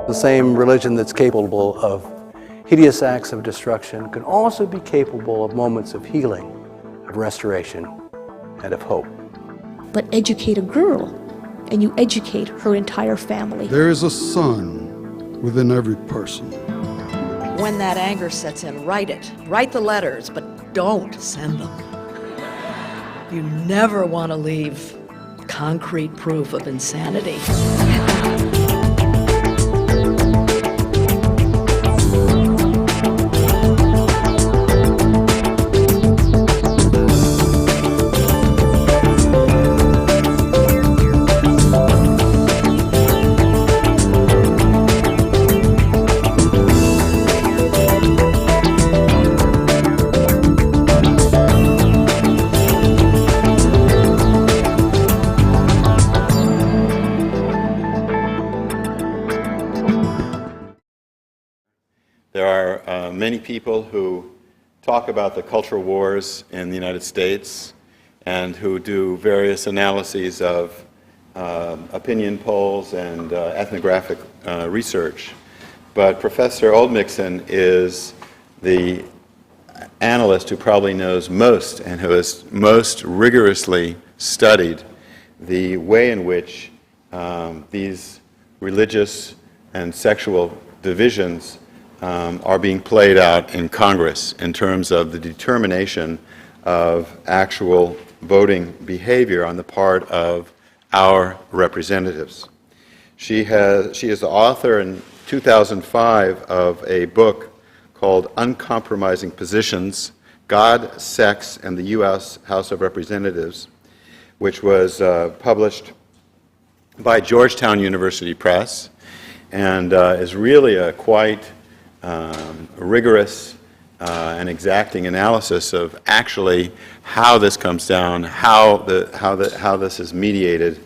The same religion that's capable of hideous acts of destruction can also be capable of moments of healing, of restoration, and of hope. But educate a girl, and you educate her entire family. There is a sun within every person. When that anger sets in, write it. Write the letters, but don't send them. You never want to leave concrete proof of insanity. There are many people who talk about the cultural wars in the United States and who do various analyses of opinion polls and ethnographic research. But Professor Oldmixon is the analyst who probably knows most and who has most rigorously studied the way in which these religious and sexual divisions are being played out in Congress in terms of the determination of actual voting behavior on the part of our representatives. She is the author in 2005 of a book called Uncompromising Positions, God, Sex, and the U.S. House of Representatives, which was published by Georgetown University Press and is really a quite rigorous and exacting analysis of actually how this comes down, how this is mediated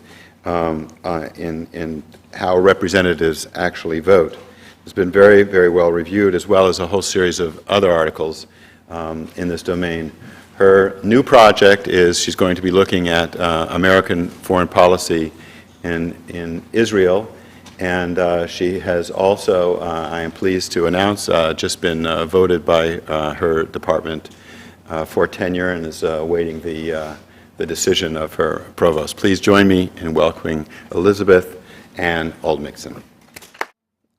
in how representatives actually vote. It's been very, very well reviewed, as well as a whole series of other articles in this domain. Her new project is she's going to be looking at American foreign policy in Israel. And she has also, I am pleased to announce, just been voted by her department for tenure and is awaiting the decision of her provost. Please join me in welcoming Elizabeth Ann Oldmixon.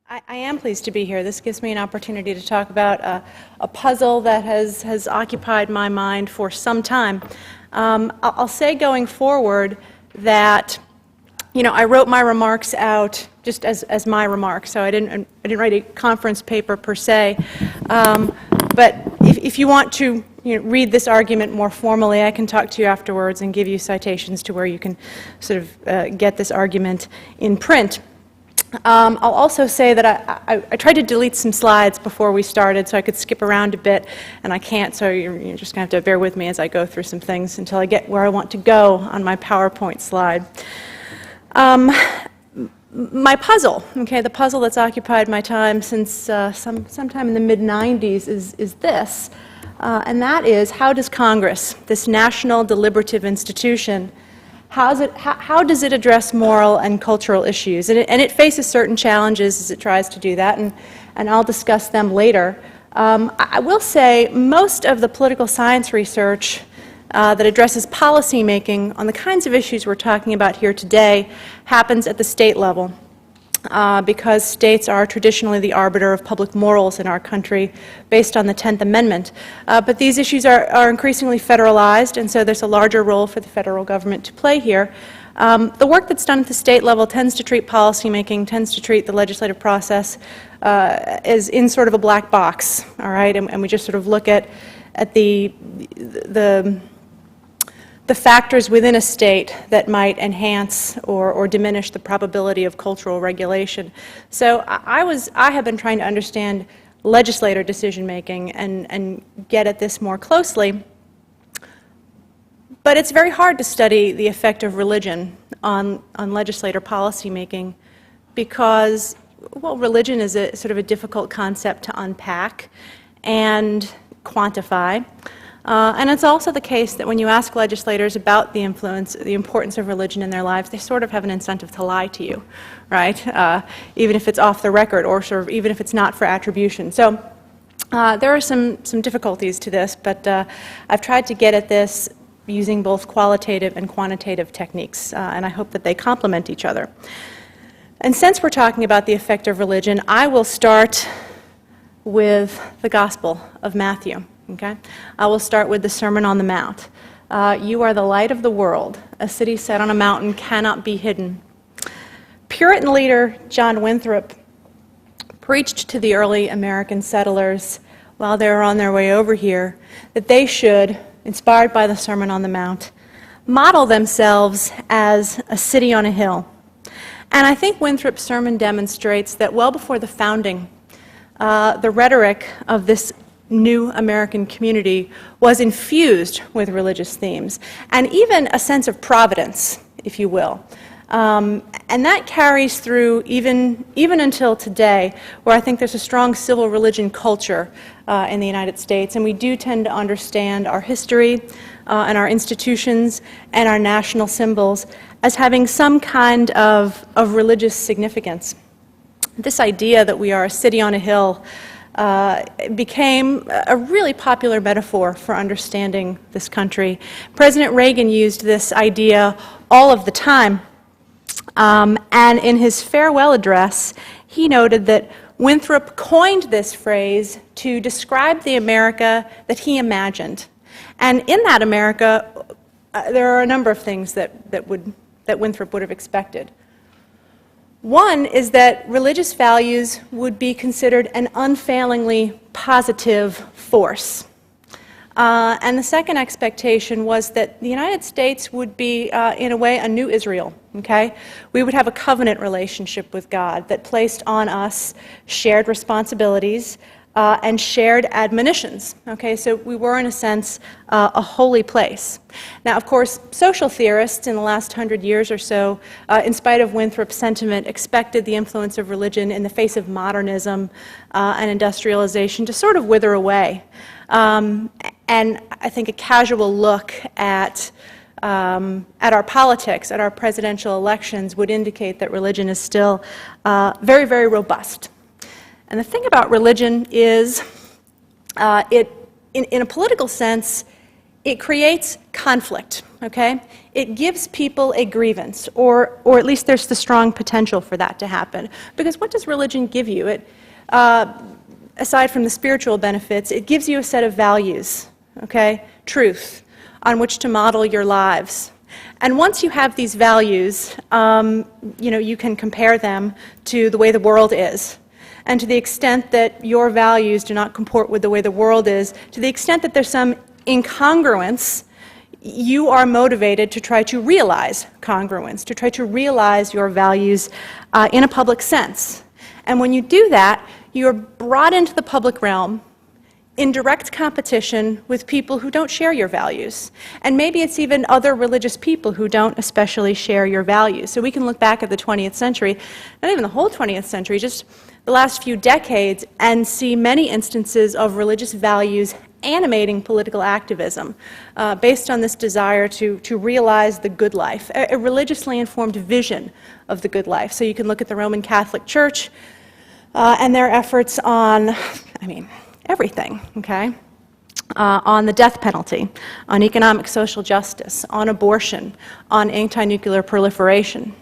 I am pleased to be here. This gives me an opportunity to talk about a puzzle that has occupied my mind for some time. I'll say going forward that I wrote my remarks out just as my remarks, so I didn't write a conference paper per se. But if you want to read this argument more formally, I can talk to you afterwards and give you citations to where you can sort of get this argument in print. I'll also say that I tried to delete some slides before we started so I could skip around a bit, and I can't, so you're just going to have to bear with me as I go through some things until I get where I want to go on my PowerPoint slide. My puzzle, the puzzle that's occupied my time since sometime in the mid-90s is this, and that is, how does Congress, this national deliberative institution, how does it address moral and cultural issues? And it faces certain challenges as it tries to do that, and I'll discuss them later. I will say most of the political science research that addresses policymaking on the kinds of issues we're talking about here today happens at the state level because states are traditionally the arbiter of public morals in our country based on the 10th Amendment. But these issues are increasingly federalized, and so there's a larger role for the federal government to play here. The work that's done at the state level tends to treat policymaking, tends to treat the legislative process as in sort of a black box, all right? And we just sort of look at the factors within a state that might enhance or diminish the probability of cultural regulation. So I have been trying to understand legislator decision-making and get at this more closely. But it's very hard to study the effect of religion on legislator policymaking because, well, religion is a sort of a difficult concept to unpack and quantify. And it's also the case that when you ask legislators about the importance of religion in their lives, they sort of have an incentive to lie to you, right? Even if it's off the record, or sort of even if it's not for attribution. So there are some difficulties to this, but I've tried to get at this using both qualitative and quantitative techniques, and I hope that they complement each other. And since we're talking about the effect of religion, I will start with the Gospel of Matthew. Okay? I will start with the Sermon on the Mount. You are the light of the world. A city set on a mountain cannot be hidden. Puritan leader John Winthrop preached to the early American settlers while they were on their way over here that they should, inspired by the Sermon on the Mount, model themselves as a city on a hill. And I think Winthrop's sermon demonstrates that well before the founding, the rhetoric of this new American community was infused with religious themes, and even a sense of providence, if you will. And that carries through even until today, where I think there's a strong civil religion culture in the United States, and we do tend to understand our history and our institutions and our national symbols as having some kind of religious significance. This idea that we are a city on a hill became a really popular metaphor for understanding this country. President Reagan used this idea all of the time. And in his farewell address, he noted that Winthrop coined this phrase to describe the America that he imagined. And in that America, there are a number of things that Winthrop would have expected. One is that religious values would be considered an unfailingly positive force. And the second expectation was that the United States would be, in a way, a new Israel, okay? We would have a covenant relationship with God that placed on us shared responsibilities and shared admonitions, okay? So we were, in a sense, a holy place. Now, of course, social theorists in the last 100 years or so, in spite of Winthrop's sentiment, expected the influence of religion in the face of modernism and industrialization to sort of wither away. And I think a casual look at our politics, at our presidential elections, would indicate that religion is still very, very robust. And the thing about religion is, in a political sense, it creates conflict, okay? It gives people a grievance, or at least there's the strong potential for that to happen. Because what does religion give you? It, aside from the spiritual benefits, it gives you a set of values, okay? Truth, on which to model your lives. And once you have these values, you can compare them to the way the world is. And to the extent that your values do not comport with the way the world is, to the extent that there's some incongruence, you are motivated to try to realize congruence, to try to realize your values in a public sense. And when you do that, you're brought into the public realm in direct competition with people who don't share your values. And maybe it's even other religious people who don't especially share your values. So we can look back at the 20th century, not even the whole 20th century, just the last few decades, and see many instances of religious values animating political activism based on this desire to realize the good life, a religiously informed vision of the good life. So you can look at the Roman Catholic Church and their efforts on, everything, okay? On the death penalty, on economic social justice, on abortion, on anti-nuclear proliferation.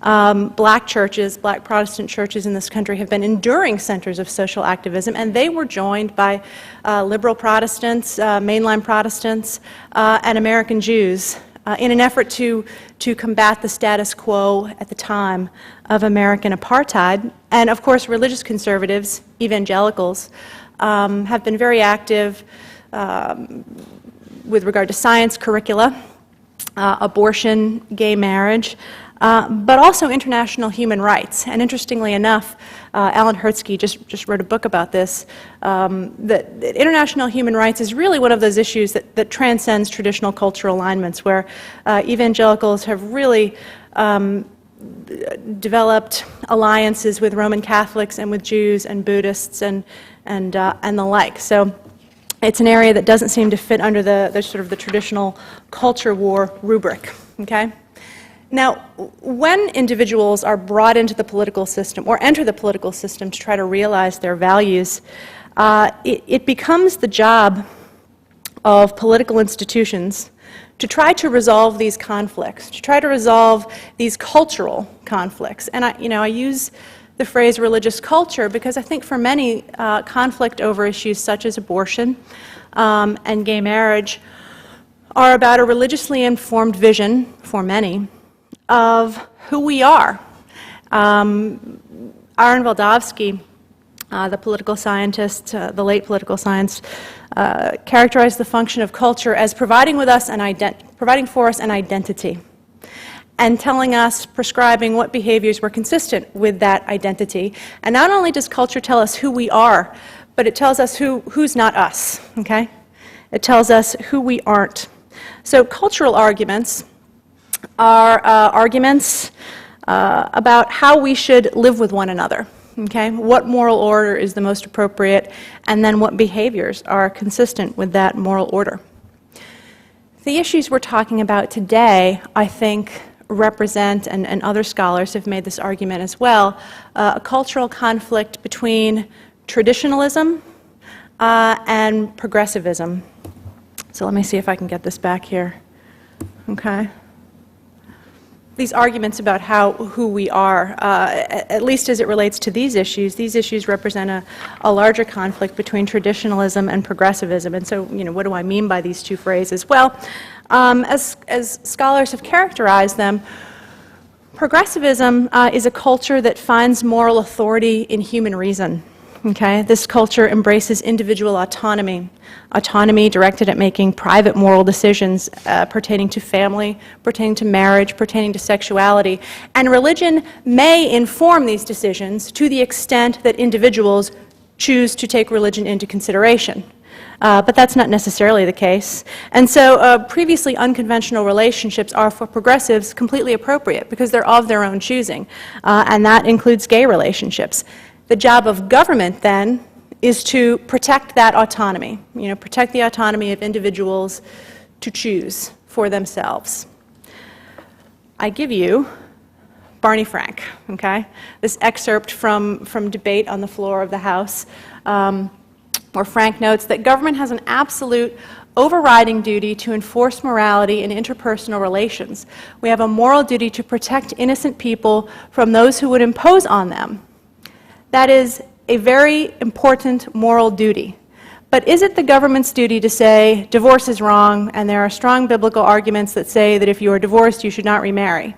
Black churches, black Protestant churches in this country have been enduring centers of social activism, and they were joined by liberal Protestants, mainline Protestants, and American Jews in an effort to combat the status quo at the time of American apartheid. And of course, religious conservatives, evangelicals, have been very active with regard to science curricula, abortion, gay marriage, but also international human rights. And interestingly enough, Alan Hertzky just wrote a book about this, that international human rights is really one of those issues that transcends traditional cultural alignments, where evangelicals have really developed alliances with Roman Catholics and with Jews and Buddhists and the like. So It's an area that doesn't seem to fit under the sort of the traditional culture war rubric, okay? Now, when individuals are brought into the political system or enter the political system to try to realize their values, it becomes the job of political institutions to try to resolve these conflicts, to try to resolve these cultural conflicts. And I use the phrase religious culture because I think for many, conflict over issues such as abortion and gay marriage are about a religiously informed vision, for many, of who we are. Aaron Wildavsky, the political scientist, the late political scientist, characterized the function of culture as providing for us an identity, and telling us, prescribing what behaviors were consistent with that identity. And not only does culture tell us who we are, but it tells us who's not us, okay? It tells us who we aren't. So cultural arguments are arguments about how we should live with one another, okay? What moral order is the most appropriate, and then what behaviors are consistent with that moral order. The issues we're talking about today, I think, represent, and other scholars have made this argument as well, a cultural conflict between traditionalism and progressivism. So let me see if I can get this back here. Okay. These arguments about who we are, at least as it relates to these issues represent a larger conflict between traditionalism and progressivism. And so, what do I mean by these two phrases? Well, as scholars have characterized them, progressivism is a culture that finds moral authority in human reason. Okay? This culture embraces individual autonomy directed at making private moral decisions pertaining to family, pertaining to marriage, pertaining to sexuality. And religion may inform these decisions to the extent that individuals choose to take religion into consideration. But that's not necessarily the case. And so previously unconventional relationships are, for progressives, completely appropriate because they're of their own choosing. And that includes gay relationships. The job of government, then, is to protect that autonomy, protect the autonomy of individuals to choose for themselves. I give you Barney Frank, okay? This excerpt from debate on the floor of the House, where Frank notes that government has an absolute overriding duty to enforce morality in interpersonal relations. We have a moral duty to protect innocent people from those who would impose on them. That is a very important moral duty. But is it the government's duty to say divorce is wrong and there are strong biblical arguments that say that if you are divorced you should not remarry?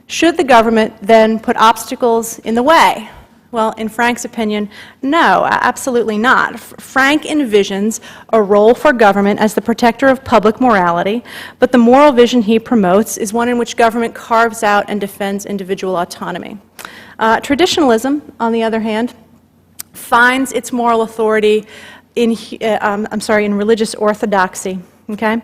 Should the government then put obstacles in the way? Well, in Frank's opinion, no, absolutely not. Frank envisions a role for government as the protector of public morality, but the moral vision he promotes is one in which government carves out and defends individual autonomy. Traditionalism, on the other hand, finds its moral authority in religious orthodoxy. Okay,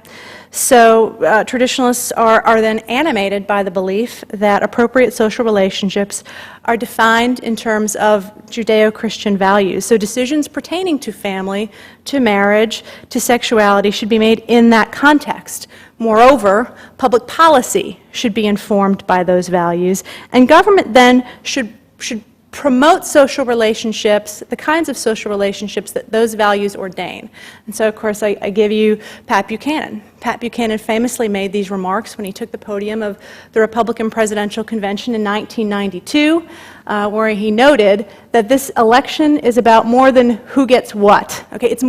so traditionalists are then animated by the belief that appropriate social relationships are defined in terms of Judeo-Christian values. So decisions pertaining to family, to marriage, to sexuality should be made in that context. Moreover, public policy should be informed by those values, and government then should promote social relationships, the kinds of social relationships that those values ordain. And so, of course, I give you Pat Buchanan. Pat Buchanan famously made these remarks when he took the podium of the Republican Presidential Convention in 1992, where he noted that this election is about more than who gets what. Okay, it's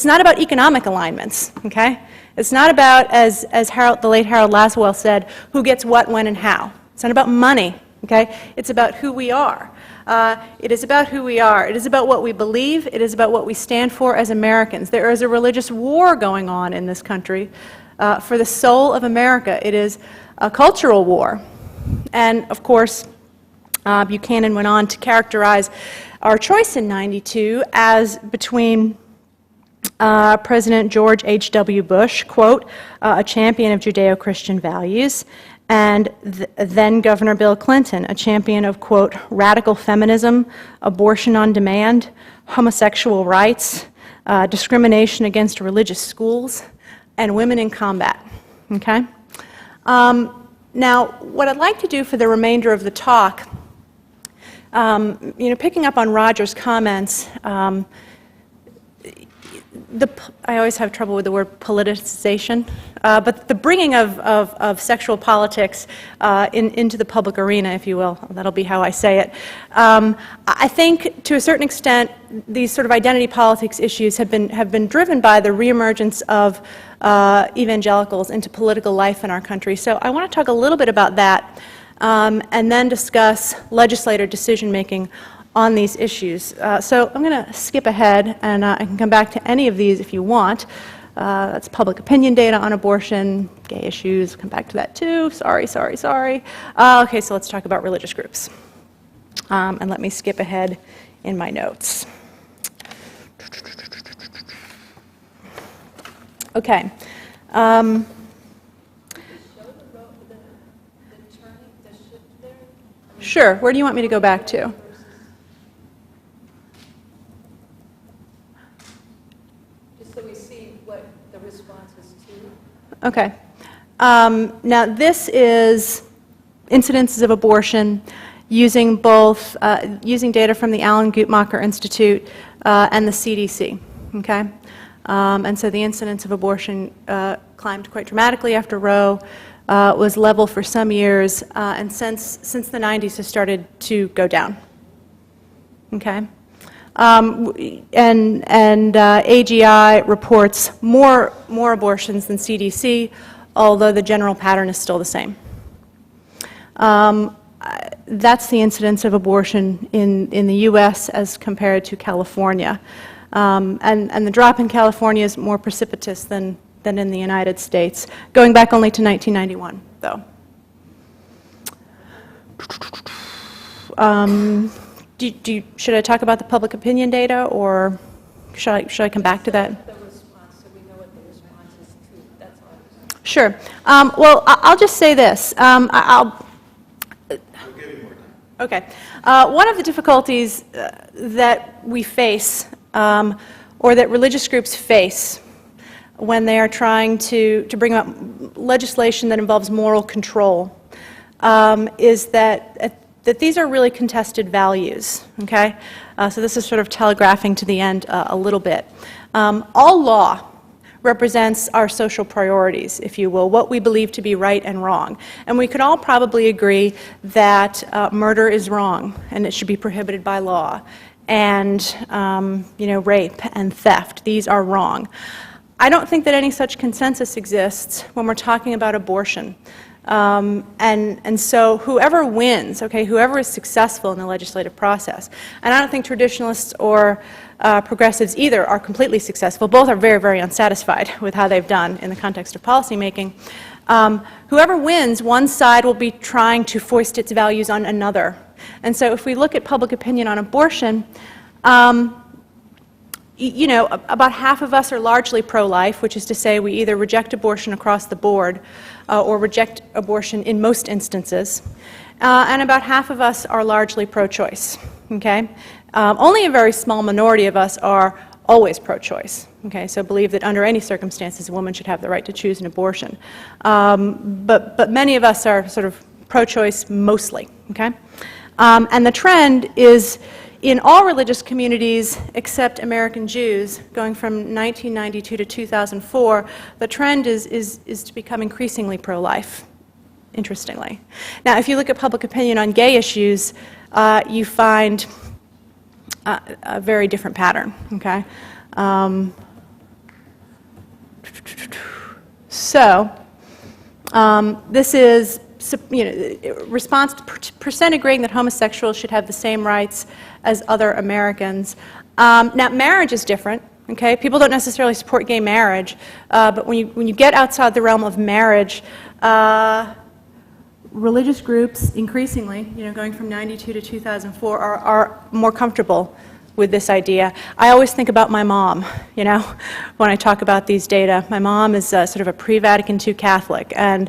not about economic alignments. Okay, it's not about, as the late Harold Laswell said, who gets what, when, and how. It's not about money. Okay? It's about who we are. It is about who we are. It is about what we believe. It is about what we stand for as Americans. There is a religious war going on in this country for the soul of America. It is a cultural war. And, of course, Buchanan went on to characterize our choice in '92 as between President George H.W. Bush, quote, a champion of Judeo-Christian values, and then Governor Bill Clinton, a champion of, quote, radical feminism, abortion on demand, homosexual rights, discrimination against religious schools, and women in combat. Okay? Now, what I'd like to do for the remainder of the talk, picking up on Roger's comments, I always have trouble with the word politicization, but the bringing of sexual politics into the public arena, if you will, that'll be how I say it. I think, to a certain extent, these sort of identity politics issues have been driven by the reemergence of evangelicals into political life in our country. So I want to talk a little bit about that, and then discuss legislator decision-making on these issues. So I'm going to skip ahead, and I can come back to any of these if you want. That's public opinion data on abortion, gay issues, come back to that too. Sorry. Okay, so let's talk about religious groups. And let me skip ahead in my notes. Okay. Sure, where do you want me to go back to? Okay. Now, this is incidences of abortion using both using data from the Alan Guttmacher Institute and the CDC. Okay, and so the incidence of abortion climbed quite dramatically after Roe, was level for some years, and since the 90s has started to go down. Okay. And AGI reports more abortions than CDC, although the general pattern is still the same. That's the incidence of abortion in the U.S. as compared to California. And the drop in California is more precipitous than in the United States, going back only to 1991, though. Should I talk about the public opinion data, or should I come back to that? The response, so we know what the response is to. That's all. Sure. Well, I'll just say this. We'll give you more time. Okay. One of the difficulties that we face, or that religious groups face, when they are trying to bring up legislation that involves moral control, is that these are really contested values, okay? So this is sort of telegraphing to the end a little bit. All law represents our social priorities, if you will, what we believe to be right and wrong. And we could all probably agree that murder is wrong and it should be prohibited by law. And, rape and theft, these are wrong. I don't think that any such consensus exists when we're talking about abortion. And so whoever wins, okay, whoever is successful in the legislative process, and I don't think traditionalists or progressives either are completely successful. Both are very, very unsatisfied with how they've done in the context of policymaking. Whoever wins, one side will be trying to foist its values on another. And so if we look at public opinion on abortion, about half of us are largely pro-life, which is to say we either reject abortion across the board or reject abortion in most instances. And about half of us are largely pro-choice, okay? Only a very small minority of us are always pro-choice, okay? So believe that under any circumstances a woman should have the right to choose an abortion. But many of us are sort of pro-choice mostly, okay? And the trend is, in all religious communities except American Jews, going from 1992 to 2004, the trend is to become increasingly pro-life, interestingly. Now, if you look at public opinion on gay issues, you find a very different pattern, okay? This is response to percent agreeing that homosexuals should have the same rights as other Americans. Now, marriage is different. Okay, people don't necessarily support gay marriage, but when you get outside the realm of marriage, religious groups increasingly, going from 92 to 2004, are more comfortable with this idea. I always think about my mom, when I talk about these data. My mom is sort of a pre-Vatican II Catholic, and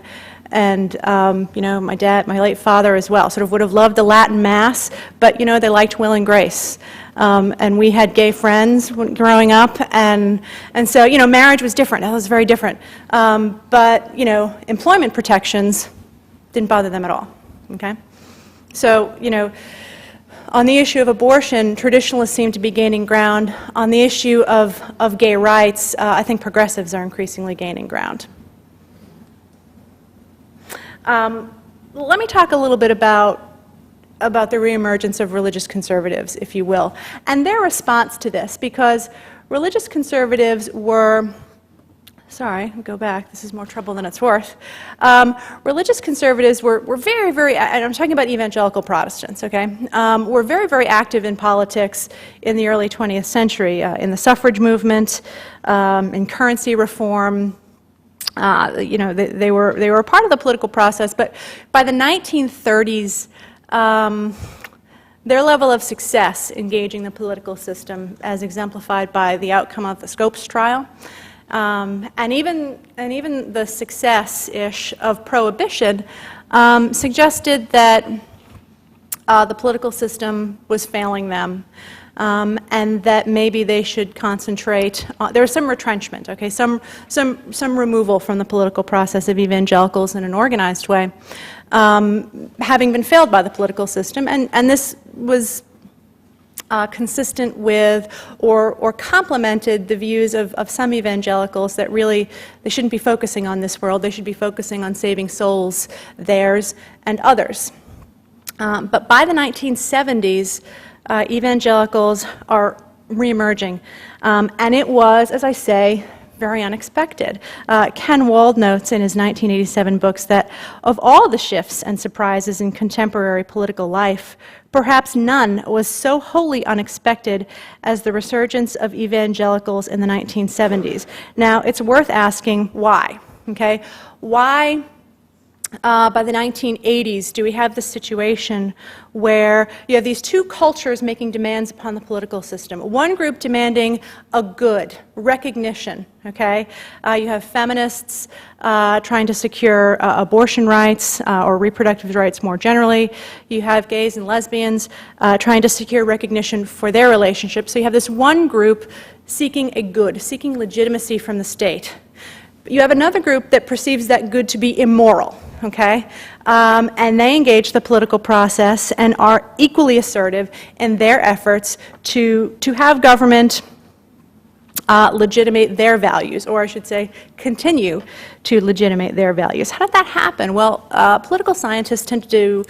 And, my late father as well, sort of would have loved the Latin Mass, but, they liked Will and Grace. And we had gay friends growing up, and so, marriage was different. It was very different. But, employment protections didn't bother them at all, okay? So, on the issue of abortion, traditionalists seem to be gaining ground. On the issue of gay rights, I think progressives are increasingly gaining ground. Let me talk a little bit about the reemergence of religious conservatives, if you will, and their response to this, because religious conservatives were, sorry, go back, this is more trouble than it's worth. Religious conservatives were very, very, and I'm talking about evangelical Protestants, okay, were very, very active in politics in the early 20th century, in the suffrage movement, in currency reform. They were a part of the political process, but by the 1930s, their level of success engaging the political system, as exemplified by the outcome of the Scopes trial, and even the success-ish of prohibition, suggested that the political system was failing them. And that maybe they should concentrate on, there was some retrenchment, okay, some removal from the political process of evangelicals in an organized way, having been failed by the political system, and this was consistent with or complemented the views of some evangelicals that really they shouldn't be focusing on this world, they should be focusing on saving souls, theirs and others. But by the 1970s, evangelicals are reemerging, and it was, as I say, very unexpected. Ken Wald notes in his 1987 books that of all the shifts and surprises in contemporary political life, perhaps none was so wholly unexpected as the resurgence of evangelicals in the 1970s. Now, it's worth asking why, okay? Why by the 1980s, do we have this situation where you have these two cultures making demands upon the political system? One group demanding a good recognition, okay? You have feminists trying to secure abortion rights or reproductive rights more generally. You have gays and lesbians trying to secure recognition for their relationships. So you have this one group seeking a good, seeking legitimacy from the state. You have another group that perceives that good to be immoral, okay? And they engage the political process and are equally assertive in their efforts to have government legitimate their values, or I should say, continue to legitimate their values. How did that happen? Well, political scientists tend to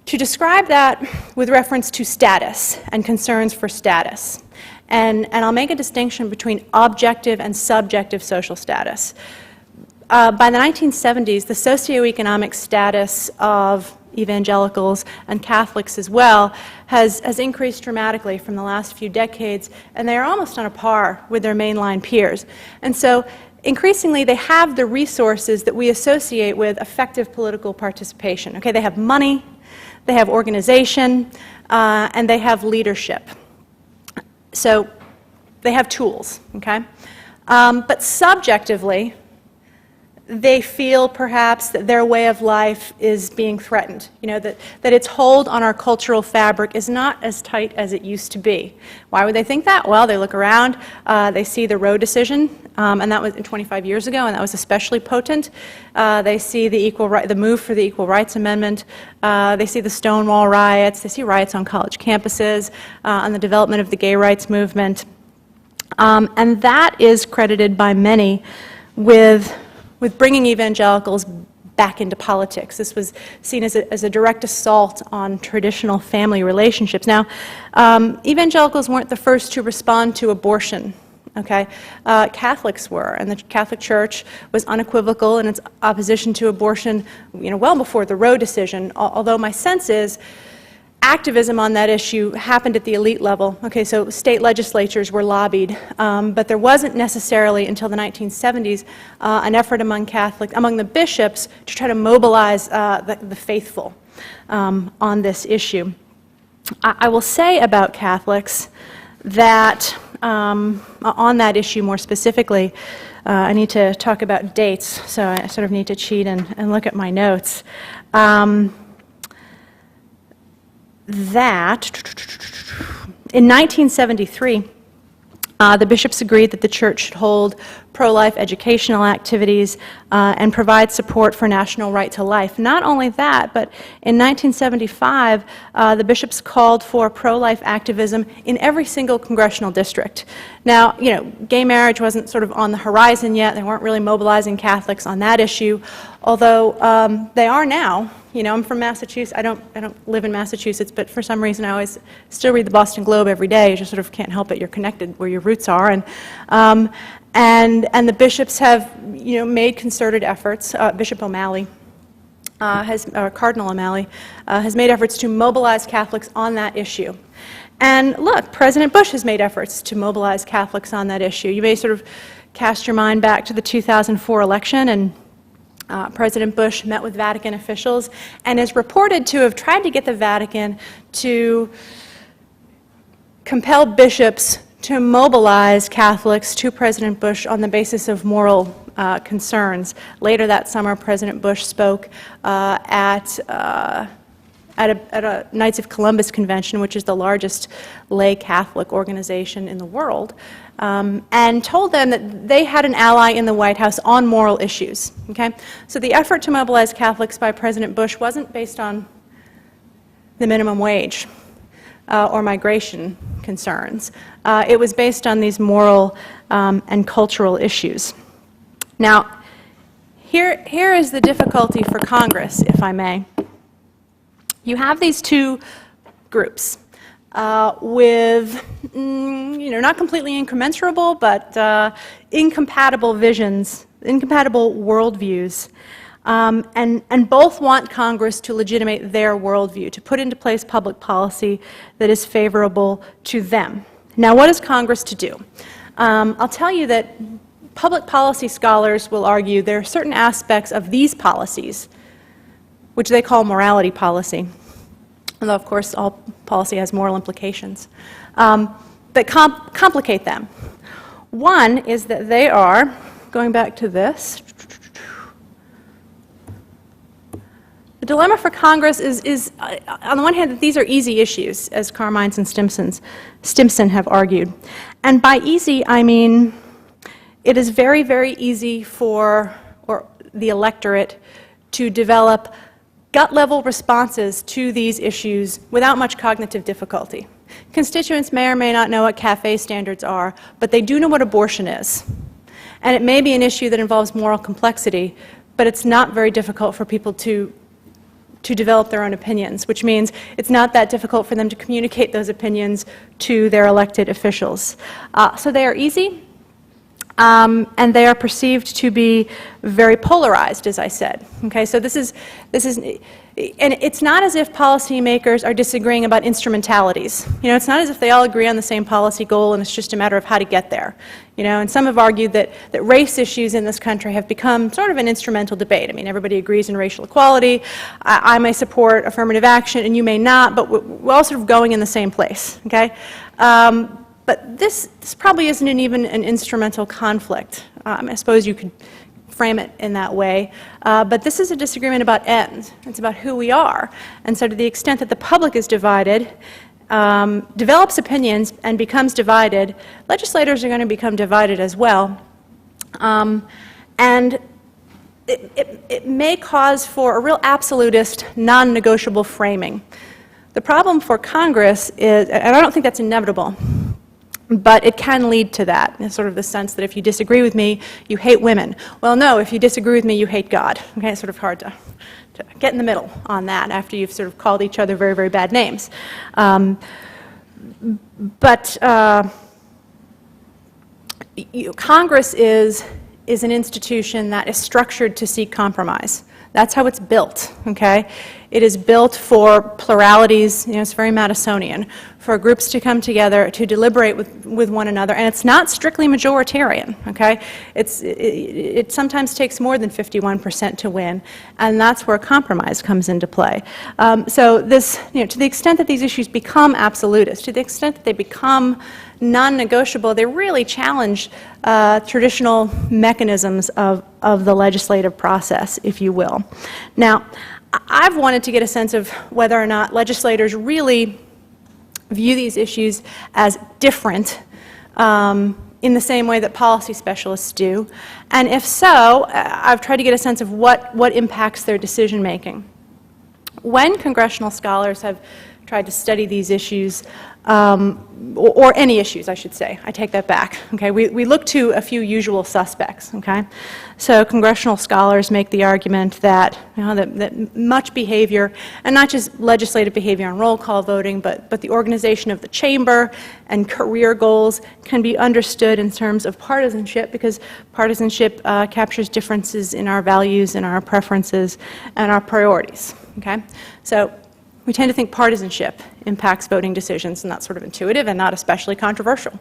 describe that with reference to status and concerns for status. And I'll make a distinction between objective and subjective social status. By the 1970s, the socioeconomic status of evangelicals and Catholics as well has increased dramatically from the last few decades, and they are almost on a par with their mainline peers. And so increasingly they have the resources that we associate with effective political participation. Okay, they have money, they have organization, and they have leadership. So they have tools, okay? But subjectively, they feel perhaps that their way of life is being threatened, that its hold on our cultural fabric is not as tight as it used to be. Why would they think that? Well, they look around, they see the Roe decision, and that was 25 years ago, and that was especially potent. They see the move for the Equal Rights Amendment. They see the Stonewall riots. They see riots on college campuses, on the development of the gay rights movement. And that is credited by many with bringing evangelicals back into politics. This was seen as a direct assault on traditional family relationships. Now, evangelicals weren't the first to respond to abortion, okay? Catholics were, and the Catholic Church was unequivocal in its opposition to abortion, well before the Roe decision, although my sense is activism on that issue happened at the elite level. Okay, so state legislatures were lobbied, but there wasn't necessarily until the 1970s an effort among the bishops to try to mobilize the faithful on this issue. I will say about Catholics that on that issue more specifically, I need to talk about dates, so I sort of need to cheat and look at my notes. In 1973, the bishops agreed that the church should hold pro-life educational activities and provide support for national right to life. Not only that, but in 1975, the bishops called for pro-life activism in every single congressional district. Now, you know, gay marriage wasn't sort of on the horizon yet. They weren't really mobilizing Catholics on that issue, although they are now. You know, I'm from Massachusetts. I don't live in Massachusetts, but for some reason I always still read the Boston Globe every day. You just sort of can't help it. You're connected where your roots are, and the bishops have, you know, made concerted efforts. Bishop O'Malley Cardinal O'Malley has made efforts to mobilize Catholics on that issue. And look, President Bush has made efforts to mobilize Catholics on that issue. You may sort of cast your mind back to the 2004 election, and President Bush met with Vatican officials and is reported to have tried to get the Vatican to compel bishops to mobilize Catholics to President Bush on the basis of moral concerns. Later that summer, President Bush spoke at a Knights of Columbus convention, which is the largest lay Catholic organization in the world, and told them that they had an ally in the White House on moral issues. Okay? So the effort to mobilize Catholics by President Bush wasn't based on the minimum wage or migration concerns. It was based on these moral and cultural issues. Now, here is the difficulty for Congress, if I may. You have these two groups with, not completely incommensurable, but incompatible visions, incompatible worldviews, and both want Congress to legitimate their worldview, to put into place public policy that is favorable to them. Now, what is Congress to do? I'll tell you that public policy scholars will argue there are certain aspects of these policies, which they call morality policy, although of course all policy has moral implications, that complicate them. One is that they are, going back to this, the dilemma for Congress is on the one hand, that these are easy issues, as Carmines and Stimson have argued. And by easy, I mean it is very, very easy for the electorate to develop gut-level responses to these issues without much cognitive difficulty. Constituents may or may not know what CAFE standards are, but they do know what abortion is. And it may be an issue that involves moral complexity, but it's not very difficult for people to develop their own opinions, which means it's not that difficult for them to communicate those opinions to their elected officials. So they are easy, and they are perceived to be very polarized, as I said. Okay, so this is, and it's not as if policymakers are disagreeing about instrumentalities. You know, it's not as if they all agree on the same policy goal and it's just a matter of how to get there. You know, and some have argued that race issues in this country have become sort of an instrumental debate. I mean, everybody agrees in racial equality. I may support affirmative action and you may not, but we're all sort of going in the same place, okay? But this probably isn't even an instrumental conflict. I suppose you could frame it in that way. But this is a disagreement about ends. It's about who we are. And so to the extent that the public is divided, develops opinions and becomes divided, legislators are going to become divided as well. And it may cause for a real absolutist, non-negotiable framing. The problem for Congress is, and I don't think that's inevitable, but it can lead to that, in sort of the sense that if you disagree with me, you hate women. Well, no, if you disagree with me, you hate God. Okay, it's sort of hard to get in the middle on that after you've sort of called each other very, very bad names. Congress is an institution that is structured to seek compromise. That's how it's built, okay? It is built for pluralities, it's very Madisonian, for groups to come together to deliberate with one another, and it's not strictly majoritarian, okay? It sometimes takes more than 51% to win, and that's where compromise comes into play. So this, to the extent that these issues become absolutist, to the extent that they become non-negotiable, they really challenge traditional mechanisms of the legislative process, if you will. Now, I've wanted to get a sense of whether or not legislators really view these issues as different in the same way that policy specialists do. And if so, I've tried to get a sense of what impacts their decision making. When congressional scholars have tried to study these issues, or any issues, I should say. I take that back. Okay, we look to a few usual suspects. Okay, so congressional scholars make the argument that that much behavior, and not just legislative behavior on roll call voting, but the organization of the chamber and career goals can be understood in terms of partisanship, because partisanship captures differences in our values and our preferences and our priorities. Okay, so we tend to think partisanship impacts voting decisions, and that's sort of intuitive and not especially controversial.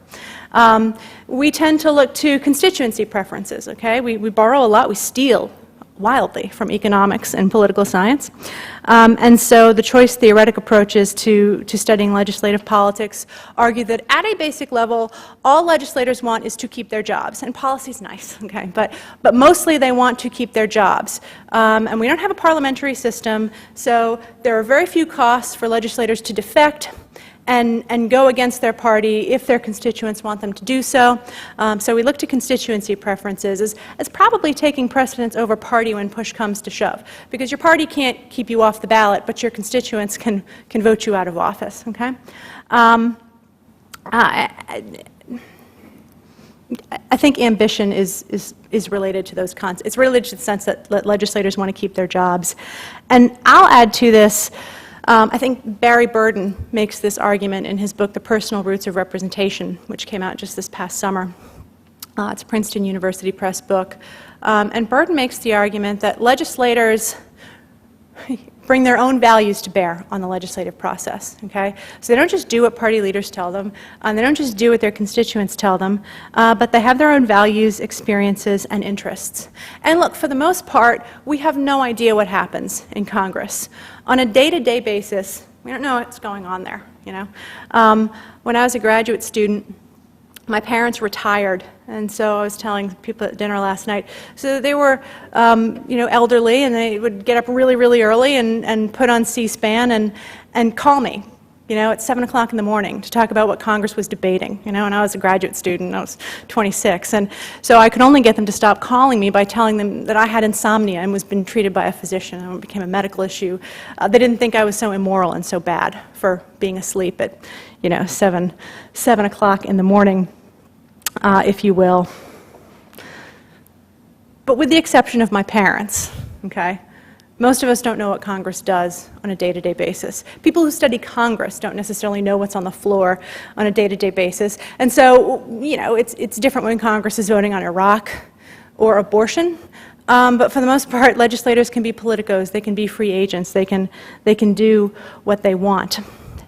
We tend to look to constituency preferences, okay? We borrow a lot, we steal wildly from economics and political science. And so the choice theoretic approaches to studying legislative politics argue that at a basic level, all legislators want is to keep their jobs. And policy's nice, okay? But mostly they want to keep their jobs. And we don't have a parliamentary system, so there are very few costs for legislators to defect and go against their party if their constituents want them to do so. So we look to constituency preferences as probably taking precedence over party when push comes to shove, because your party can't keep you off the ballot, but your constituents can vote you out of office, okay? I think ambition is related to those concepts. It's related to the sense that legislators want to keep their jobs. And I'll add to this, I think Barry Burden makes this argument in his book, The Personal Roots of Representation, which came out just this past summer. It's a Princeton University Press book. And Burden makes the argument that legislators bring their own values to bear on the legislative process, okay? So they don't just do what party leaders tell them, they don't just do what their constituents tell them, but they have their own values, experiences, and interests. And look, for the most part, we have no idea what happens in Congress. On a day-to-day basis, we don't know what's going on there, When I was a graduate student, my parents retired, and so I was telling people at dinner last night. So they were, elderly, and they would get up really, really early and put on C-SPAN and call me, at 7 o'clock in the morning to talk about what Congress was debating, And I was a graduate student, I was 26, and so I could only get them to stop calling me by telling them that I had insomnia and was being treated by a physician, and it became a medical issue. They didn't think I was so immoral and so bad for being asleep at, 7 o'clock in the morning. If you will. But with the exception of my parents, okay, most of us don't know what Congress does on a day-to-day basis. People who study Congress don't necessarily know what's on the floor on a day-to-day basis. And so, it's different when Congress is voting on Iraq or abortion. But for the most part, legislators can be politicos, they can be free agents, they can do what they want.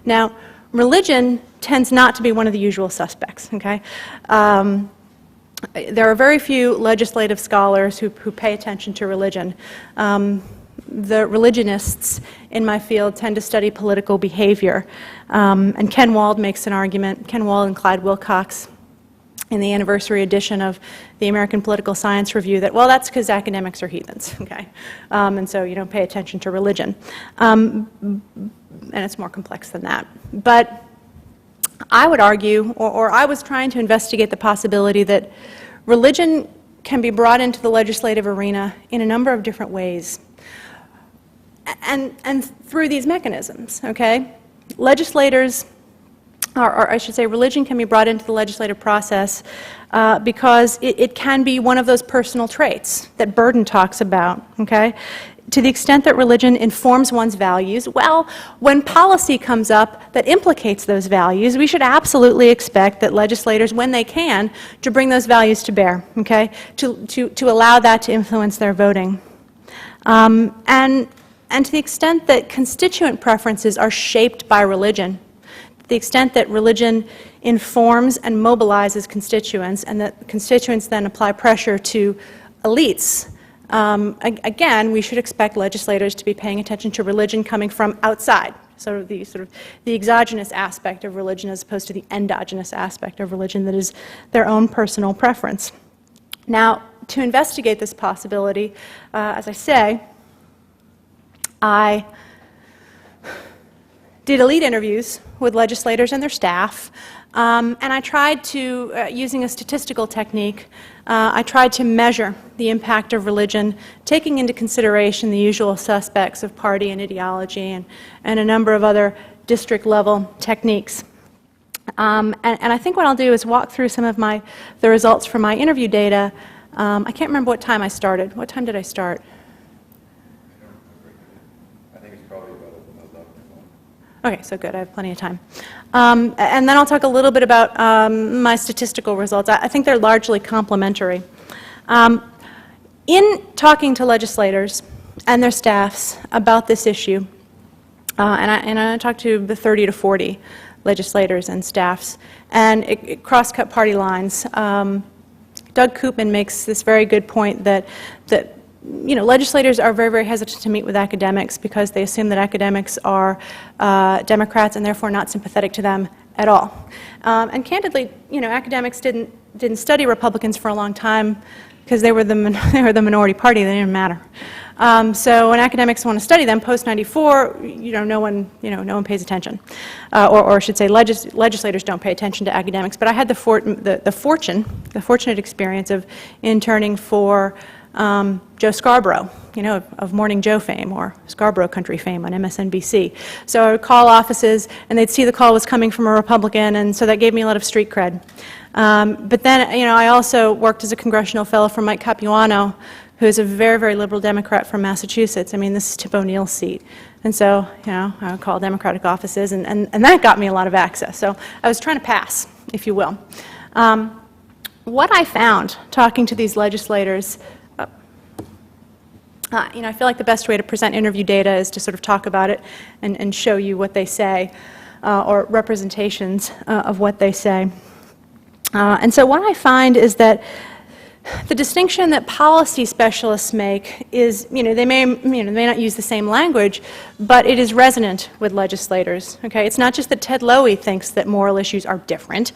Now, religion tends not to be one of the usual suspects, okay? There are very few legislative scholars who pay attention to religion. The religionists in my field tend to study political behavior. And Ken Wald makes an argument, Ken Wald and Clyde Wilcox, in the anniversary edition of the American Political Science Review, that, well, that's because academics are heathens, okay? And so you don't pay attention to religion. And it's more complex than that. But I would argue, or I was trying to investigate the possibility that religion can be brought into the legislative arena in a number of different ways, and through these mechanisms, okay? Legislators, or I should say religion can be brought into the legislative process because it can be one of those personal traits that Burden talks about, okay? To the extent that religion informs one's values, well, when policy comes up that implicates those values, we should absolutely expect that legislators, when they can, to bring those values to bear, okay? To allow that to influence their voting. And And to the extent that constituent preferences are shaped by religion, to the extent that religion informs and mobilizes constituents, and that constituents then apply pressure to elites, again, we should expect legislators to be paying attention to religion coming from outside, sort of the exogenous aspect of religion as opposed to the endogenous aspect of religion that is their own personal preference. Now, to investigate this possibility, as I say, I did elite interviews with legislators and their staff, and I tried to, using a statistical technique, I tried to measure the impact of religion, taking into consideration the usual suspects of party and ideology and a number of other district-level techniques. And I think what I'll do is walk through some of the results from my interview data. I can't remember what time I started. What time did I start? I think it's probably about 11. Okay, so good. I have plenty of time. And then I'll talk a little bit about my statistical results. I think they're largely complementary. In talking to legislators and their staffs about this issue, and I talked to the 30 to 40 legislators and staffs, and it cross-cut party lines. Doug Koopman makes this very good point that legislators are very, very hesitant to meet with academics because they assume that academics are Democrats and therefore not sympathetic to them at all. And candidly, academics didn't study Republicans for a long time because they were the minority party. They didn't matter. So when academics want to study them post '94, no one pays attention, or I should say, legislators don't pay attention to academics. But I had the fortunate experience of interning for Joe Scarborough, of Morning Joe fame or Scarborough Country fame on MSNBC. So I would call offices, and they'd see the call was coming from a Republican, and so that gave me a lot of street cred. But then, I also worked as a congressional fellow for Mike Capuano, who is a very, very liberal Democrat from Massachusetts. I mean, this is Tip O'Neill's seat. And so, I would call Democratic offices, and that got me a lot of access. So I was trying to pass, if you will. What I found talking to these legislators, I feel like the best way to present interview data is to sort of talk about it and show you what they say, or representations of what they say. And so what I find is that the distinction that policy specialists make is, they may not use the same language, but it is resonant with legislators. Okay, it's not just that Ted Lowy thinks that moral issues are different,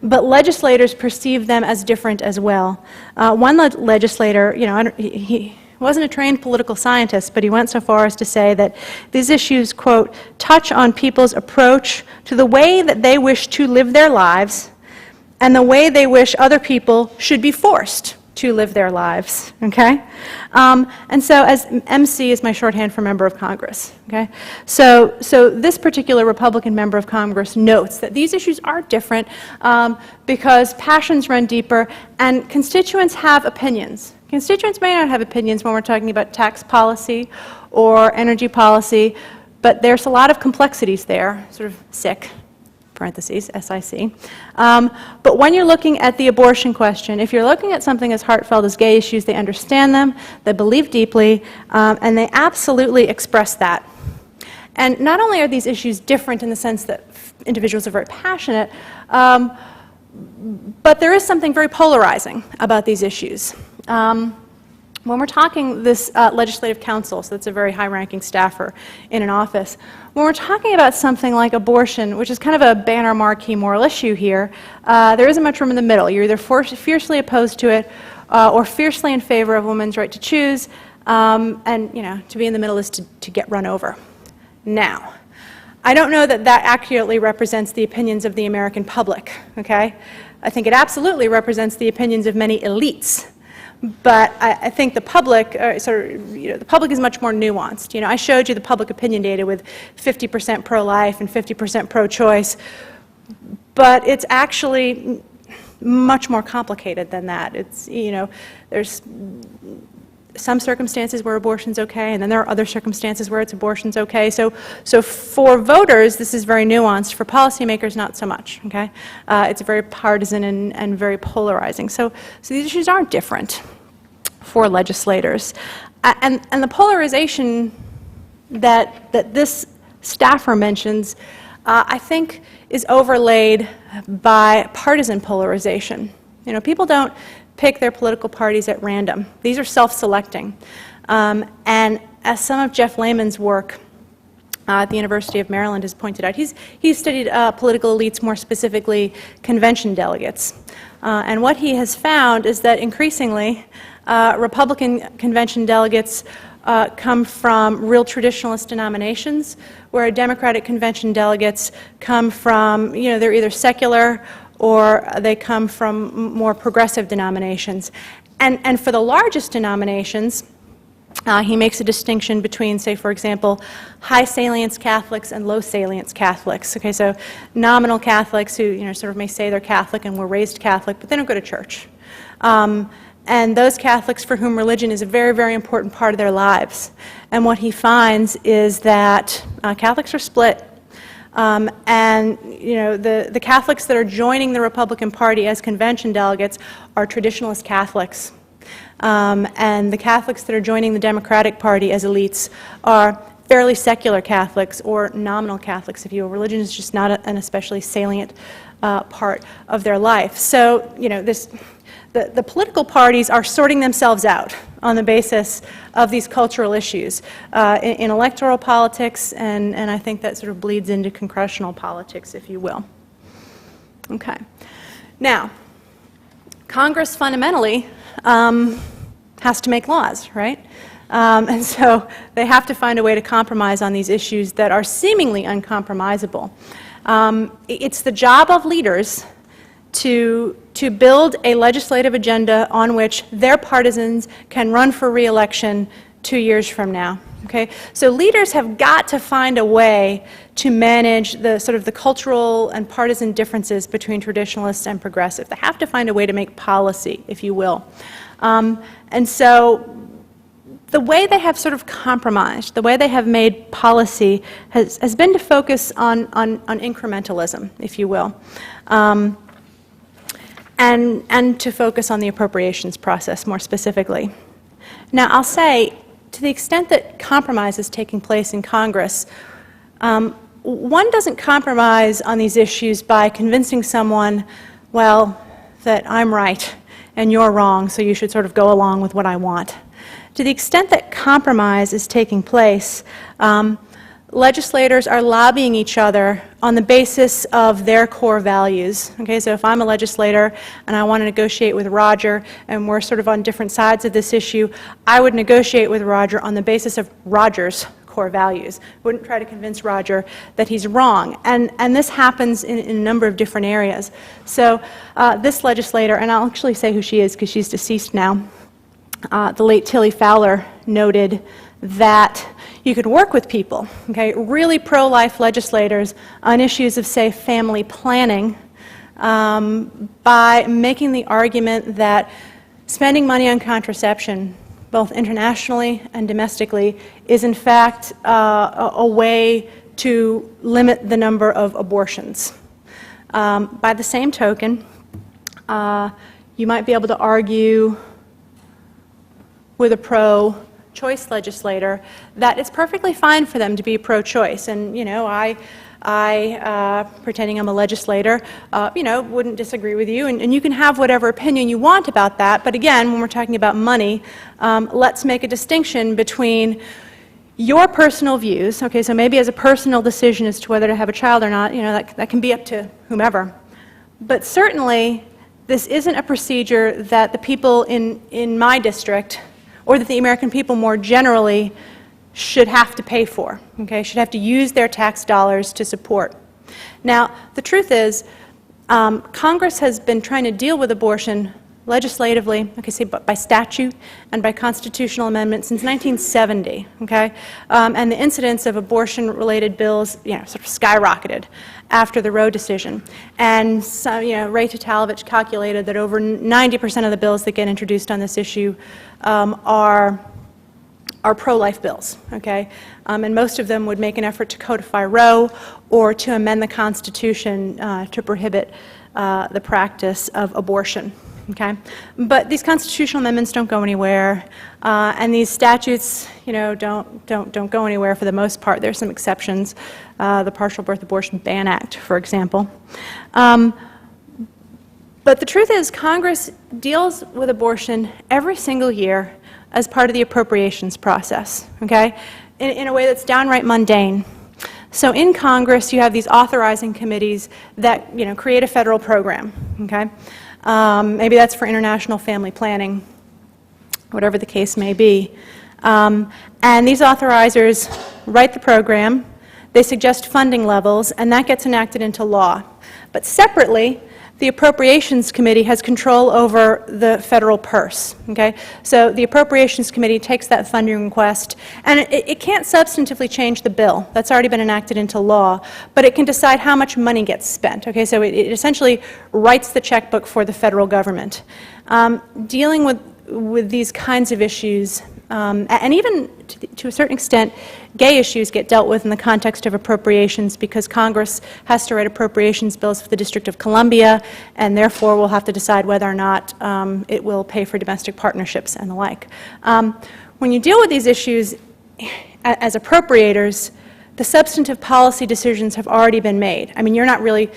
but legislators perceive them as different as well. One legislator, he wasn't a trained political scientist, but he went so far as to say that these issues, quote, touch on people's approach to the way that they wish to live their lives and the way they wish other people should be forced to live their lives, okay? And so as MC is my shorthand for member of Congress, okay? So this particular Republican member of Congress notes that these issues are different because passions run deeper and constituents have opinions. Constituents may not have opinions when we're talking about tax policy or energy policy, but there's a lot of complexities there, sort of sick, parentheses, SIC. But when you're looking at the abortion question, if you're looking at something as heartfelt as gay issues, they understand them, they believe deeply, and they absolutely express that. And not only are these issues different in the sense that individuals are very passionate, but there is something very polarizing about these issues. When we're talking this legislative council, so that's a very high-ranking staffer in an office, when we're talking about something like abortion, which is kind of a banner marquee moral issue here, there isn't much room in the middle. You're either fiercely opposed to it or fiercely in favor of women's right to choose, and to be in the middle is to get run over. Now, I don't know that that accurately represents the opinions of the American public, okay? I think it absolutely represents the opinions of many elites. But I think the public, the public is much more nuanced. I showed you the public opinion data with 50% pro-life and 50% pro-choice, but it's actually much more complicated than that. It's, there's some circumstances where abortion's okay, and then there are other circumstances where abortion's okay. So for voters, this is very nuanced. For policymakers, not so much. Okay, it's very partisan and very polarizing. So these issues aren't different for legislators, and the polarization that this staffer mentions, I think, is overlaid by partisan polarization. You know, people don't pick their political parties at random. These are self-selecting. And as some of Jeff Lehman's work at the University of Maryland has pointed out, he's studied political elites, more specifically convention delegates. And what he has found is that increasingly Republican convention delegates come from real traditionalist denominations, where Democratic convention delegates come from, you know, they're either secular or they come from more progressive denominations. And for the largest denominations, he makes a distinction between, say, for example, high salience Catholics and low salience Catholics. Okay, so nominal Catholics who, you know, sort of may say they're Catholic and were raised Catholic, but they don't go to church. And those Catholics for whom religion is a very, very important part of their lives. And what he finds is that Catholics are split. And, you know, the Catholics that are joining the Republican Party as convention delegates are traditionalist Catholics. And the Catholics that are joining the Democratic Party as elites are fairly secular Catholics or nominal Catholics, if you will. Religion is just not an especially salient part of their life. So, you know, the political parties are sorting themselves out on the basis of these cultural issues in electoral politics, and I think that sort of bleeds into congressional politics, if you will. Okay. Now, Congress fundamentally has to make laws, right? And so they have to find a way to compromise on these issues that are seemingly uncompromisable. It's the job of leaders to build a legislative agenda on which their partisans can run for re-election 2 years from now. Okay? So leaders have got to find a way to manage the sort of the cultural and partisan differences between traditionalists and progressive. They have to find a way to make policy, if you will. And so the way they have sort of compromised, the way they have made policy has been to focus on incrementalism, if you will. And to focus on the appropriations process more specifically. Now, I'll say, to the extent that compromise is taking place in Congress, one doesn't compromise on these issues by convincing someone, well, that I'm right and you're wrong, so you should sort of go along with what I want. To the extent that compromise is taking place, legislators are lobbying each other on the basis of their core values. Okay, so if I'm a legislator and I want to negotiate with Roger and we're sort of on different sides of this issue, I would negotiate with Roger on the basis of Roger's core values. Wouldn't try to convince Roger that he's wrong. And this happens in a number of different areas. So this legislator, and I'll actually say who she is because she's deceased now, the late Tilly Fowler noted that you could work with people, okay, really pro-life legislators on issues of, say, family planning by making the argument that spending money on contraception, both internationally and domestically, is in fact a way to limit the number of abortions. By the same token, you might be able to argue with a pro-choice legislator that it's perfectly fine for them to be pro-choice. And, you know, I pretending I'm a legislator, you know, wouldn't disagree with you, and you can have whatever opinion you want about that. But again, when we're talking about money, let's make a distinction between your personal views. Okay, so maybe as a personal decision as to whether to have a child or not, you know, that can be up to whomever. But certainly, this isn't a procedure that the people in my district, or that the American people more generally, should have to pay for, okay, should have to use their tax dollars to support. Now, the truth is, Congress has been trying to deal with abortion legislatively, okay, say by statute and by constitutional amendment since 1970, okay, and the incidence of abortion-related bills, you know, sort of skyrocketed after the Roe decision. And so, you know, Ray Tatalovich calculated that over 90% of the bills that get introduced on this issue are pro-life bills, okay? And most of them would make an effort to codify Roe or to amend the Constitution to prohibit the practice of abortion, okay? But these constitutional amendments don't go anywhere, and these statutes, you know, don't go anywhere for the most part. There's some exceptions, the Partial Birth Abortion Ban Act, for example. But the truth is, Congress deals with abortion every single year as part of the appropriations process, okay, in a way that's downright mundane. So in Congress, you have these authorizing committees that, you know, create a federal program, okay? Maybe that's for international family planning, whatever the case may be. And these authorizers write the program, they suggest funding levels, and that gets enacted into law. But separately, the Appropriations Committee has control over the federal purse, okay? So the Appropriations Committee takes that funding request, and it can't substantively change the bill. That's already been enacted into law, but it can decide how much money gets spent, okay? So it essentially writes the checkbook for the federal government. Dealing with these kinds of issues, and even to a certain extent, gay issues get dealt with in the context of appropriations because Congress has to write appropriations bills for the District of Columbia, and therefore will have to decide whether or not it will pay for domestic partnerships and the like. When you deal with these issues as appropriators, the substantive policy decisions have already been made. I mean, you're not really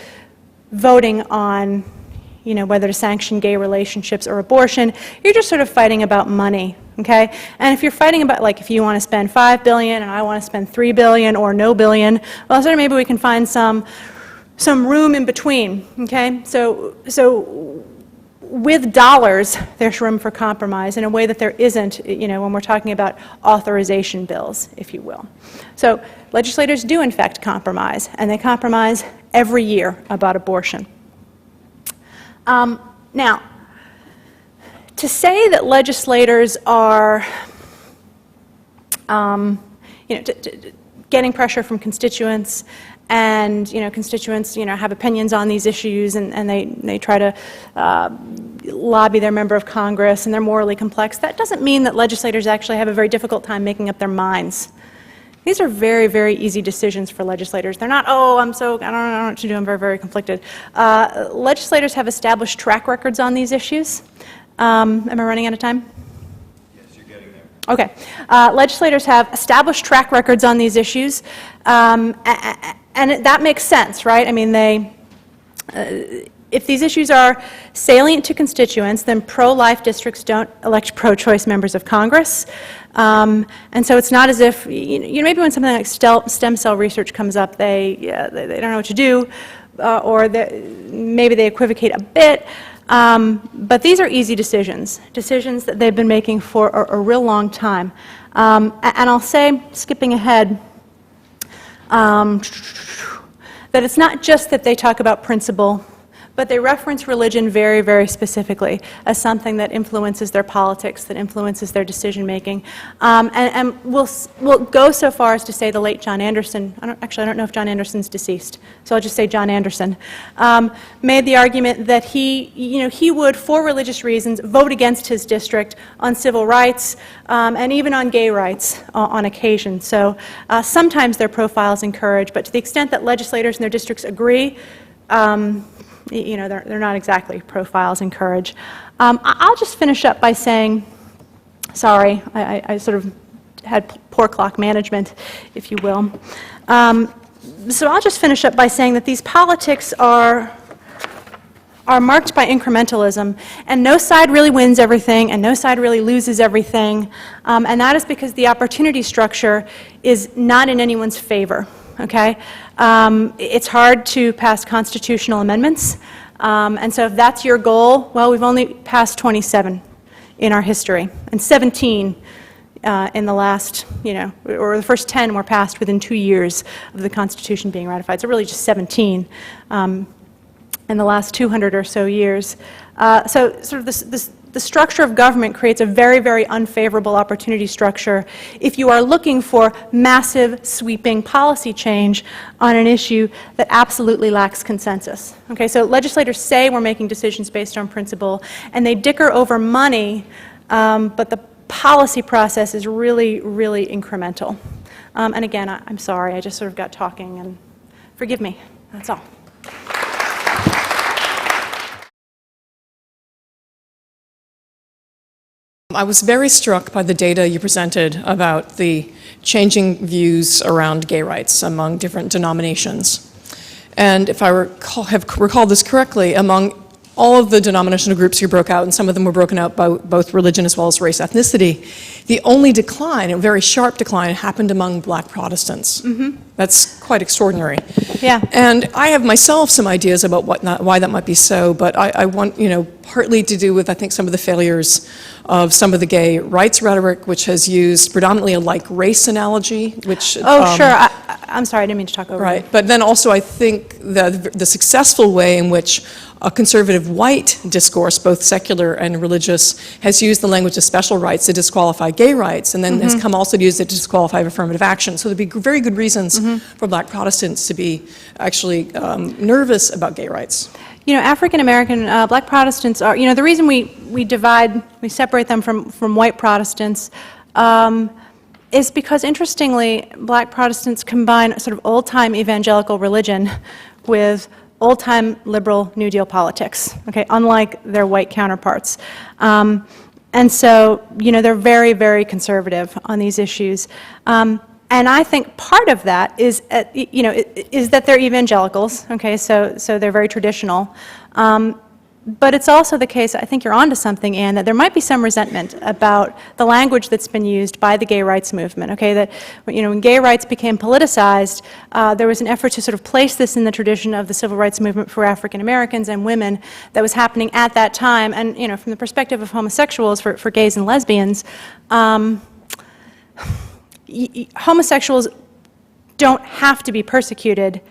voting on, you know, whether to sanction gay relationships or abortion. You're just sort of fighting about money, okay? And if you're fighting about, like, if you want to spend $5 billion and I want to spend $3 billion or no billion, well, sort of maybe we can find some room in between, okay? So with dollars, there's room for compromise in a way that there isn't, you know, when we're talking about authorization bills, if you will. So legislators do, in fact, compromise, and they compromise every year about abortion. Now, to say that legislators are, you know, getting pressure from constituents, and, you know, constituents, you know, have opinions on these issues, and they try to lobby their member of Congress, and they're morally complex, that doesn't mean that legislators actually have a very difficult time making up their minds. These are very, very easy decisions for legislators. They're not, oh, I don't know what to do, I'm very, very conflicted. Legislators have established track records on these issues. Am I running out of time? Yes, you're getting there. Okay. Legislators have established track records on these issues, and that makes sense, right? I mean, if these issues are salient to constituents, then pro-life districts don't elect pro-choice members of Congress. And so it's not as if, you know, maybe when something like stem cell research comes up, they don't know what to do, or maybe they equivocate a bit. But these are easy decisions that they've been making for a real long time. And I'll say, skipping ahead, that it's not just that they talk about principle, but they reference religion very, very specifically as something that influences their politics, that influences their decision-making. And we'll go so far as to say the late John Anderson, I don't know if John Anderson's deceased, so I'll just say John Anderson, made the argument that he would, for religious reasons, vote against his district on civil rights and even on gay rights on occasion. So sometimes their profiles encourage, but to the extent that legislators in their districts agree, you know, they're not exactly profiles encourage. I'll just finish up by saying, sorry, I sort of had poor clock management, if you will. So I'll just finish up by saying that these politics are marked by incrementalism, and no side really wins everything, and no side really loses everything, and that is because the opportunity structure is not in anyone's favor. Okay? It's hard to pass constitutional amendments, and so if that's your goal, well, we've only passed 27 in our history, and 17 in the last, you know, or the first 10 were passed within 2 years of the Constitution being ratified, so really just 17 in the last 200 or so years. So sort of the structure of government creates a very, very unfavorable opportunity structure if you are looking for massive, sweeping policy change on an issue that absolutely lacks consensus. Okay, so legislators say we're making decisions based on principle, and they dicker over money, but the policy process is really, really incremental. And again, I'm sorry, I just sort of got talking, and forgive me, that's all. I was very struck by the data you presented about the changing views around gay rights among different denominations. And if I have recalled this correctly, among all of the denominational groups you broke out, and some of them were broken out by both religion as well as race, ethnicity, the only decline, a very sharp decline, happened among Black Protestants. Mm-hmm. That's quite extraordinary. Yeah. And I have myself some ideas about why that might be so, but I want, partly to do with, I think, some of the failures of some of the gay rights rhetoric, which has used predominantly a like race analogy, which... Oh, sure. I'm sorry, I didn't mean to talk over you. Right, but then also I think the successful way in which a conservative white discourse, both secular and religious, has used the language of special rights to disqualify gay rights, and then has come also to use it to disqualify affirmative action. So there'd be very good reasons for Black Protestants to be actually nervous about gay rights. African American Black Protestants are, the reason we separate them from white Protestants is because, interestingly, Black Protestants combine sort of old-time evangelical religion with old-time liberal New Deal politics, okay, unlike their white counterparts. And so, they're very, very conservative on these issues. And I think part of that is, is that they're evangelicals, okay, so they're very traditional. But it's also the case, I think you're onto something, Anne, that there might be some resentment about the language that's been used by the gay rights movement, okay, that, when gay rights became politicized, there was an effort to sort of place this in the tradition of the civil rights movement for African Americans and women that was happening at that time. And, from the perspective of homosexuals, for gays and lesbians, homosexuals don't have to be persecuted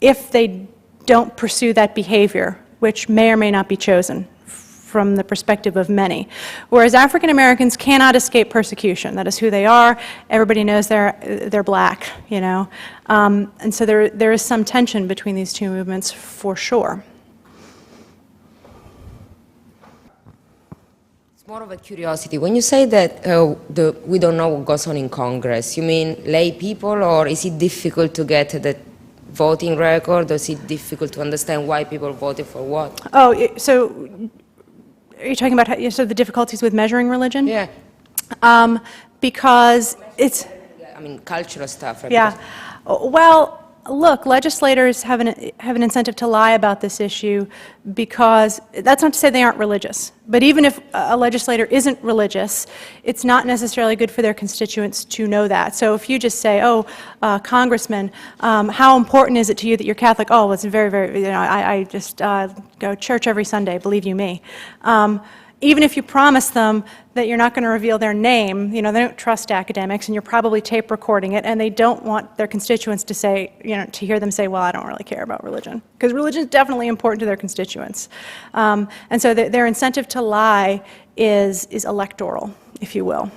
if they don't pursue that behavior, which may or may not be chosen from the perspective of many. Whereas African Americans cannot escape persecution. That is who they are. Everybody knows they're Black, and so there is some tension between these two movements for sure. It's more of a curiosity. When you say that we don't know what goes on in Congress, you mean lay people, or is it difficult to get the voting record, or is it difficult to understand why people voted for what? Oh, so are you talking about the difficulties with measuring religion? Yeah. Because it's... I mean, cultural stuff. Right? Yeah. Well, look, legislators have an incentive to lie about this issue, because that's not to say they aren't religious. But even if a legislator isn't religious, it's not necessarily good for their constituents to know that. So if you just say, Congressman, how important is it to you that you're Catholic? Oh, it's very, very, I just go to church every Sunday, believe you me. Even if you promise them that you're not going to reveal their name, they don't trust academics, and you're probably tape recording it, and they don't want their constituents to say, to hear them say, well, I don't really care about religion. Because religion is definitely important to their constituents. And so their incentive to lie is electoral, if you will.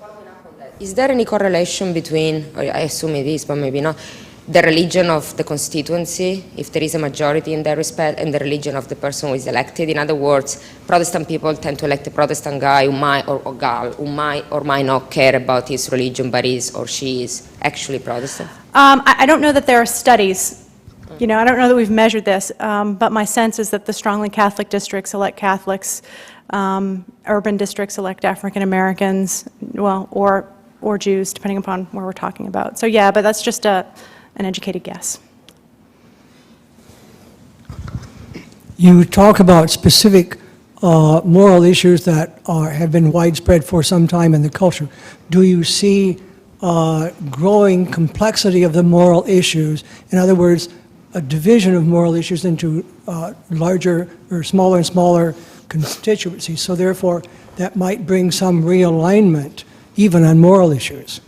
Following up on that, is there any correlation between, or I assume it is, but maybe not, the religion of the constituency, if there is a majority in that respect, and the religion of the person who is elected? In other words, Protestant people tend to elect a Protestant guy who might, or gal, who might or might not care about his religion, but is or she is actually Protestant. I don't know that there are studies. I don't know that we've measured this, but my sense is that the strongly Catholic districts elect Catholics, urban districts elect African Americans, well, or Jews, depending upon where we're talking about. So yeah, but that's just an educated guess. You talk about specific moral issues that have been widespread for some time in the culture. Do you see growing complexity of the moral issues? In other words, a division of moral issues into larger or smaller and smaller constituencies. So therefore, that might bring some realignment even on moral issues.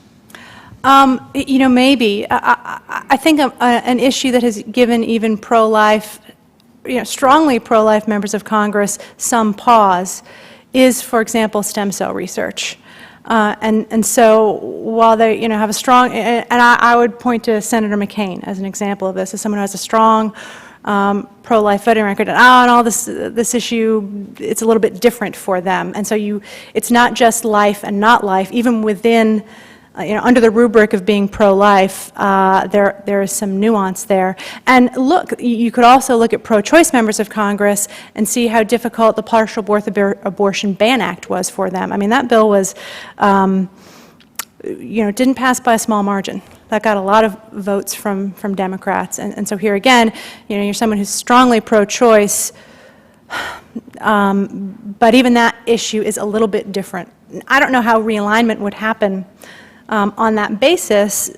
Maybe. I think an issue that has given even pro-life, strongly pro-life members of Congress some pause is, for example, stem cell research. And so while they, have a strong, and I would point to Senator McCain as an example of this, as someone who has a strong pro-life voting record, and all this issue, it's a little bit different for them. And so it's not just life and not life, even within under the rubric of being pro-life, there is some nuance there. And look, you could also look at pro-choice members of Congress and see how difficult the Partial Birth Abortion Ban Act was for them. I mean, that bill was, didn't pass by a small margin. That got a lot of votes from Democrats. And so here again, you're someone who's strongly pro-choice, but even that issue is a little bit different. I don't know how realignment would happen on that basis,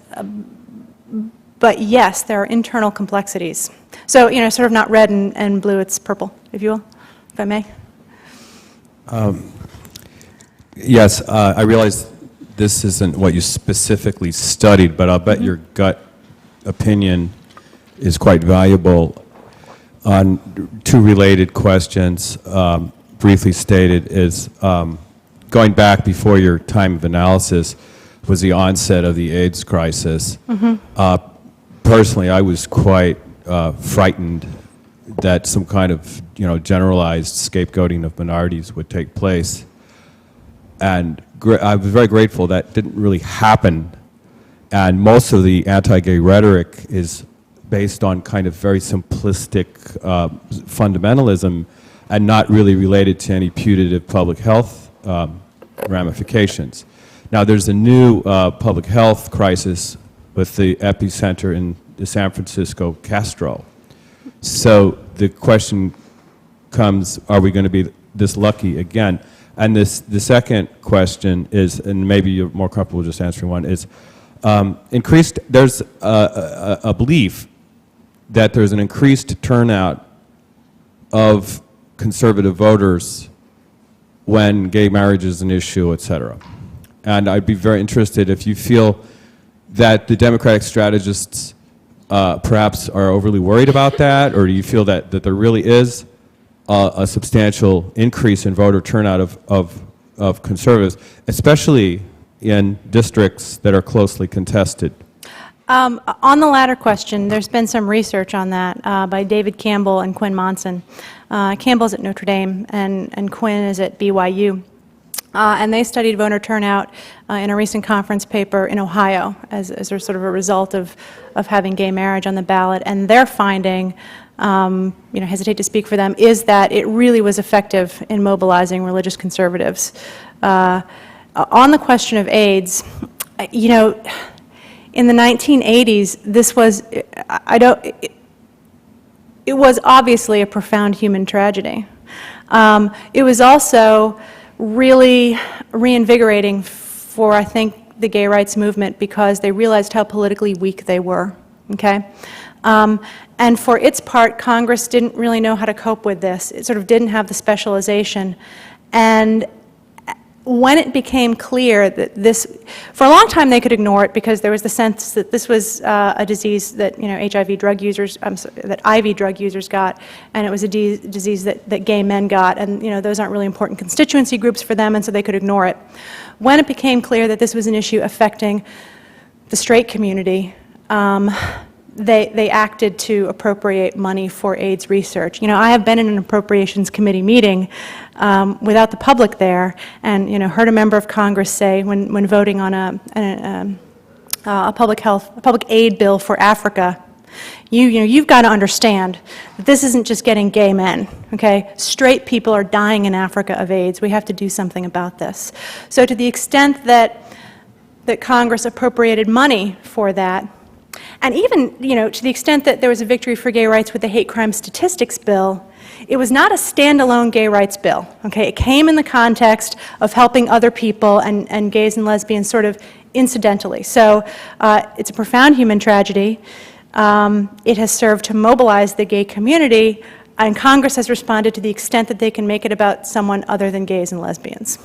but yes, there are internal complexities. So, sort of not red and blue, it's purple, if you will, if I may. Yes, I realize this isn't what you specifically studied, but I'll bet your gut opinion is quite valuable on two related questions. Briefly stated is, going back before your time of analysis was the onset of the AIDS crisis. Personally, I was quite frightened that some kind of generalized scapegoating of minorities would take place. And I was very grateful that didn't really happen. And most of the anti-gay rhetoric is based on kind of very simplistic fundamentalism and not really related to any putative public health ramifications. Now, there's a new public health crisis with the epicenter in the San Francisco Castro. So the question comes, are we going to be this lucky again? And the second question is, and maybe you're more comfortable just answering one, is there's a belief that there's an increased turnout of conservative voters when gay marriage is an issue, et cetera. And I'd be very interested if you feel that the Democratic strategists perhaps are overly worried about that, or do you feel that there really is a substantial increase in voter turnout of conservatives, especially in districts that are closely contested? On the latter question, there's been some research on that by David Campbell and Quinn Monson. Campbell's at Notre Dame and Quinn is at BYU. And they studied voter turnout in a recent conference paper in Ohio as sort of a result of having gay marriage on the ballot. And their finding, hesitate to speak for them, is that it really was effective in mobilizing religious conservatives. On the question of AIDS, in the 1980s, this was, it was obviously a profound human tragedy. It was also really reinvigorating for, I think, the gay rights movement because they realized how politically weak they were, okay? And for its part, Congress didn't really know how to cope with this. It sort of didn't have the specialization. And when it became clear that this, for a long time they could ignore it because there was the sense that this was a disease that HIV drug users, that IV drug users got, and it was a disease that gay men got, and those aren't really important constituency groups for them, and so they could ignore it. When it became clear that this was an issue affecting the straight community, they acted to appropriate money for AIDS research. I have been in an appropriations committee meeting without the public there, and heard a member of Congress say when voting on a public aid bill for Africa, you've got to understand that this isn't just getting gay men. Okay, straight people are dying in Africa of AIDS. We have to do something about this. So to the extent that Congress appropriated money for that. And even, to the extent that there was a victory for gay rights with the hate crime statistics bill, it was not a standalone gay rights bill, okay? It came in the context of helping other people and gays and lesbians sort of incidentally. So it's a profound human tragedy. It has served to mobilize the gay community, and Congress has responded to the extent that they can make it about someone other than gays and lesbians.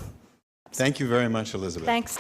Thank you very much, Elizabeth. Thanks.